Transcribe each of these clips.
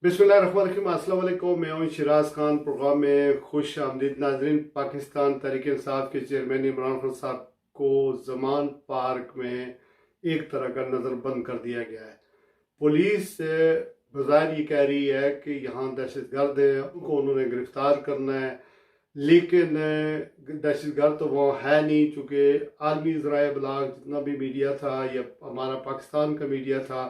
बिस्मिल्लाहिर्रहमानिर्रहीम। अस्सलाम वालेकुम। मैं हूं शिराज खान। प्रोग्राम में खुश आमदीद नाजरीन। पाकिस्तान तहरीक इंसाफ के चेयरमैन इमरान खान साहब को जमान पार्क में एक तरह का नज़रबंद कर दिया गया है। पुलिस बज़ाहिर ये कह रही है कि यहाँ दहशतगर्द है, उनको उन्होंने गिरफ्तार करना है, लेकिन दहशतगर्द तो वहाँ है नहीं, चूँकि आलमी ज़राए इबलाग जितना भी मीडिया था या हमारा पाकिस्तान का मीडिया था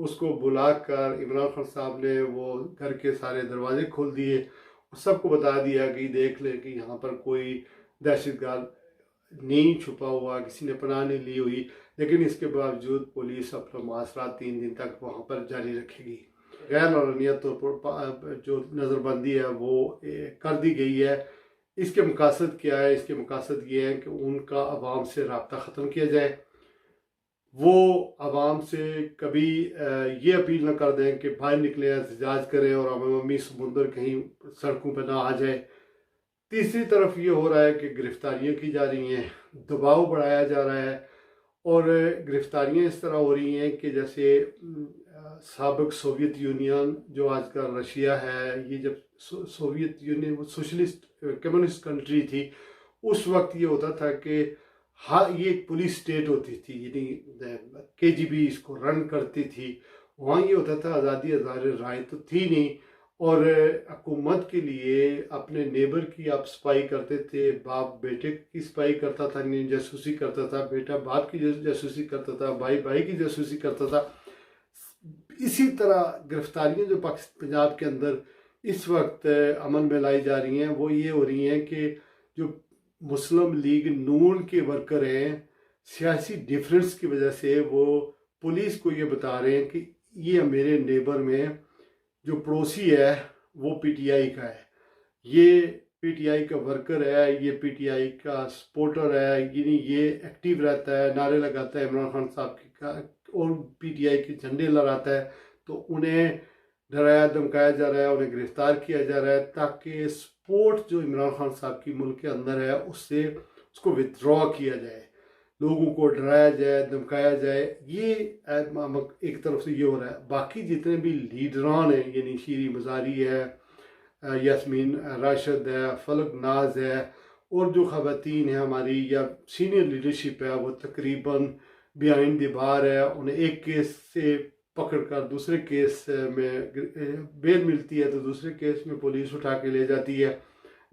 उसको बुलाकर इमरान खान साहब ने वो घर के सारे दरवाजे खोल दिए और सबको बता दिया कि देख ले कि यहाँ पर कोई दहशतगर्द नहीं छुपा हुआ, किसी ने पनाह नहीं ली हुई। लेकिन इसके बावजूद पुलिस अपना मुआसरा 3 दिन तक वहाँ पर जारी रखेगी। गैर औरनिया तौर पर जो नज़रबंदी है वो कर दी गई है। इसके मकासद क्या है? इसके मकासद ये है कि उनका आवाम से रब्ता ख़त्म किया जाए, वो आवाम से कभी ये अपील ना कर दें कि बाहर निकले, एहतजाज करें और अवामी समुंदर कहीं सड़कों पर ना आ जाए। तीसरी तरफ ये हो रहा है कि गिरफ्तारियाँ की जा रही हैं, दबाव बढ़ाया जा रहा है और गिरफ्तारियाँ इस तरह हो रही हैं कि जैसे साबिक सोवियत यूनियन जो आज का रशिया है, ये जब सोवियत यूनियन वो सोशलिस्ट कम्युनिस्ट कंट्री थी, उस वक्त ये होता था कि हाँ ये एक पुलिस स्टेट होती थी, यानी KGB इसको रन करती थी। वहाँ ये होता था आज़ादी हज़ार राय तो थी नहीं और हुकूमत के लिए अपने नेबर की आप स्पाई करते थे, बाप बेटे की स्पाई करता था, जासूसी करता था, बेटा बाप की जासूसी करता था, भाई भाई की जासूसी करता था। इसी तरह गिरफ्तारियाँ जो पंजाब के अंदर इस वक्त अमल में लाई जा रही हैं वो ये हो रही हैं कि जो मुस्लिम लीग नून के वर्कर हैं, सियासी डिफरेंस की वजह से वो पुलिस को ये बता रहे हैं कि ये मेरे नेबर में जो पड़ोसी है वो PTI का है, ये PTI का वर्कर है, ये PTI का सपोर्टर है, यानी ये एक्टिव रहता है, नारे लगाता है इमरान खान साहब का और PTI के झंडे लहराता है। तो उन्हें डराया धमकाया जा रहा है, उन्हें गिरफ्तार किया जा रहा है ताकि सपोर्ट जो इमरान खान साहब की मुल्क के अंदर है उससे उसको विथड्रॉ किया जाए, लोगों को डराया जाए, धमकाया जाए। ये एक तरफ से ये हो रहा है। बाकी जितने भी लीडरान हैं, यानी शीरी मज़ारी है, यास्मीन राशिद है, फलक नाज है और जो ख़वातीन हैं हमारी या सीनियर लीडरशिप है, वो तकरीबन बिहाइंड द बार है। उन्हें एक केस से पकड़कर दूसरे केस में बेल मिलती है तो दूसरे केस में पुलिस उठा के ले जाती है।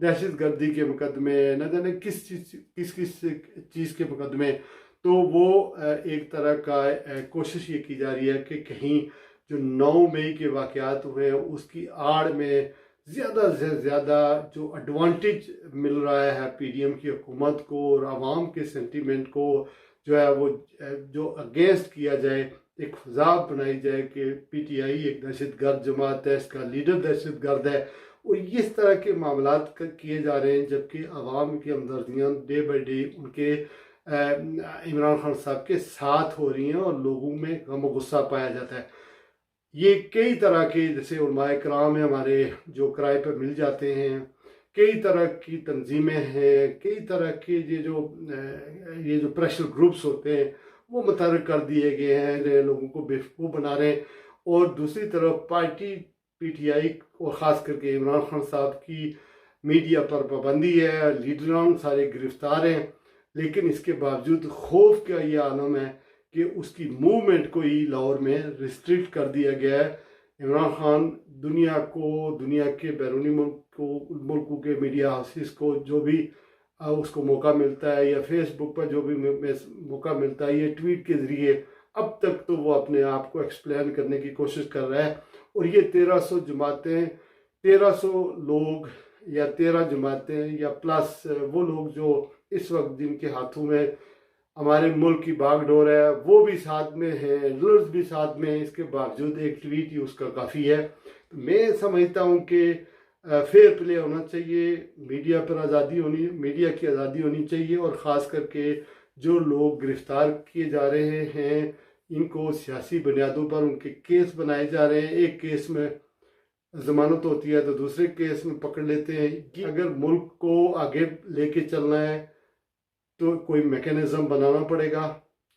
दहशत गर्दी के मुकदमे, न जाने किस चीज़ के मुकदमे। तो वो एक तरह का कोशिश ये की जा रही है कि कहीं जो 9 मई के वाक़यात हुए हैं उसकी आड़ में ज़्यादा से ज़्यादा जो एडवांटेज मिल रहा है PDM की हुकूमत को और आवाम के सेंटीमेंट को जो है वो जो अगेंस्ट किया जाए, एक फजा बनाई जाए कि PTI एक दहशतगर्द जमात है, इसका लीडर दहशतगर्द है और इस तरह के मामलात किए जा रहे हैं। जबकि आवाम की हमदर्दियाँ डे बाई डे उनके इमरान खान साहब के साथ हो रही हैं और लोगों में गम गुस्सा पाया जाता है। ये कई तरह के जैसे उलमाए कराम हैं हमारे जो किराए पर मिल जाते हैं, कई तरह की तंजीमें हैं, कई तरह के ये जो प्रेशर ग्रुप्स होते हैं वो मुतहर्रिक कर दिए गए हैं, लोगों को बेवकूफ़ बना रहे हैं। और दूसरी तरफ पार्टी PTI और ख़ास करके इमरान खान साहब की मीडिया पर पाबंदी है, लीडरान सारे गिरफ्तार हैं, लेकिन इसके बावजूद खौफ का ये आलम है कि उसकी मूवमेंट को ही लाहौर में रिस्ट्रिक्ट कर दिया गया है। इमरान खान दुनिया के बैरूनी मुल्कों के मीडिया हाउसेस को जो भी उसको मौका मिलता है या फेसबुक पर जो भी मौका मिलता है, ये ट्वीट के ज़रिए अब तक तो वो अपने आप को एक्सप्लेन करने की कोशिश कर रहा है। और ये 1300 जमातें, 1300 लोग या 13 जमातें या प्लस वो लोग जो इस वक्त जिनके हाथों में हमारे मुल्क की बागडोर है वो भी साथ में हैं, रूलर्स भी साथ में हैं, इसके बावजूद एक ट्वीट ही उसका काफ़ी है। तो मैं समझता हूँ कि फेयर प्ले होना चाहिए, मीडिया की आज़ादी होनी चाहिए और ख़ास करके जो लोग गिरफ़्तार किए जा रहे हैं इनको सियासी बुनियादों पर उनके केस बनाए जा रहे हैं। एक केस में ज़मानत होती है तो दूसरे केस में पकड़ लेते हैं कि अगर मुल्क को आगे लेके चलना है तो कोई मैकेनिज़्म बनाना पड़ेगा,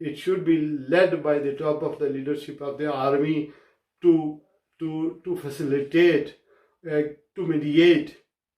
it should be led by the top of the leadership of the army to facilitate, to mediate،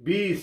20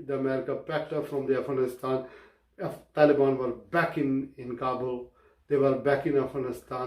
the America packed up from the Afghanistan, Taliban were back in Kabul. They were back in Afghanistan.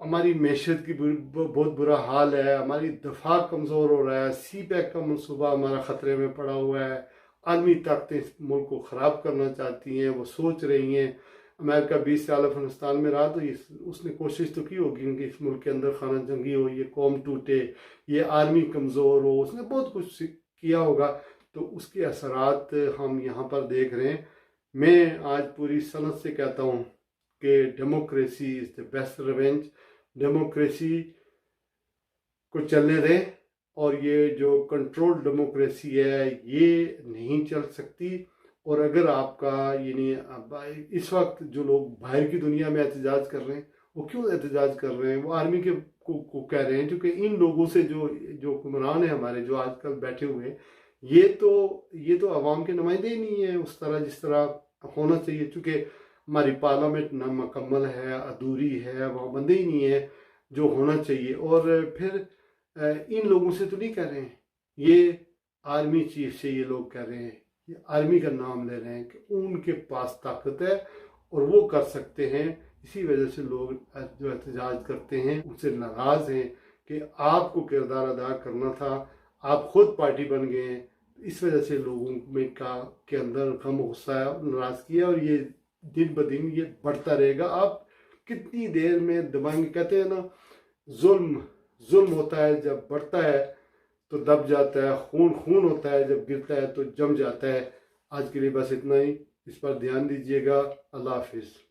हमारी मैशत की बहुत बुरा हाल है, हमारी दफा कमज़ोर हो रहा है, सी पैक का मनसूबा हमारा ख़तरे में पड़ा हुआ है, आलमी ताकतें इस मुल्क को ख़राब करना चाहती हैं, वो सोच रही हैं। अमेरिका 20 साल अफगानिस्तान में रहा तो उसने कोशिश तो की होगी कि इस मुल्क के अंदर खाना जंगी हो, ये कौम टूटे, ये आर्मी कमज़ोर हो, उसने बहुत कुछ किया होगा। तो उसके असरात हम यहाँ पर देख रहे हैं। मैं आज पूरी सनत से कहता हूँ कि democracy is the best revenge. Democracy को चलने दें, और ये जो कंट्रोल डेमोक्रेसी है ये नहीं चल सकती। और अगर आपका इस वक्त जो लोग बाहर की दुनिया में एहतजाज कर रहे हैं, वो क्यों एहतजाज कर रहे हैं? वो आर्मी के को कह रहे हैं, क्योंकि इन लोगों से जो हुक्मरान है हमारे, जो आजकल बैठे हुए हैं, ये तो अवाम के नुमाइंदे ही नहीं है उस तरह जिस तरह होना चाहिए। चूँकि हमारी पार्लियामेंट नामुकम्मल है, अधूरी है, वहाँ बंदे ही नहीं है जो होना चाहिए। और फिर इन लोगों से तो नहीं कह रहे हैं, ये आर्मी चीफ से ये लोग कह रहे हैं, ये आर्मी का नाम ले रहे हैं कि उनके पास ताकत है और वो कर सकते हैं। इसी वजह से लोग जो एहतजाज करते हैं उनसे नाराज़ हैं कि आपको किरदार अदा करना था, आप खुद पार्टी बन गए हैं। इस वजह से लोगों में के अंदर गम, गुस्सा, नाराज़गी है, और ये दिन ब दिन ये बढ़ता रहेगा। आप कितनी देर में दबाएंगे? कहते हैं ना, जुल्म होता है जब बढ़ता है तो दब जाता है, खून होता है जब गिरता है तो जम जाता है। आज के लिए बस इतना ही, इस पर ध्यान दीजिएगा। अल्लाह हाफिज़।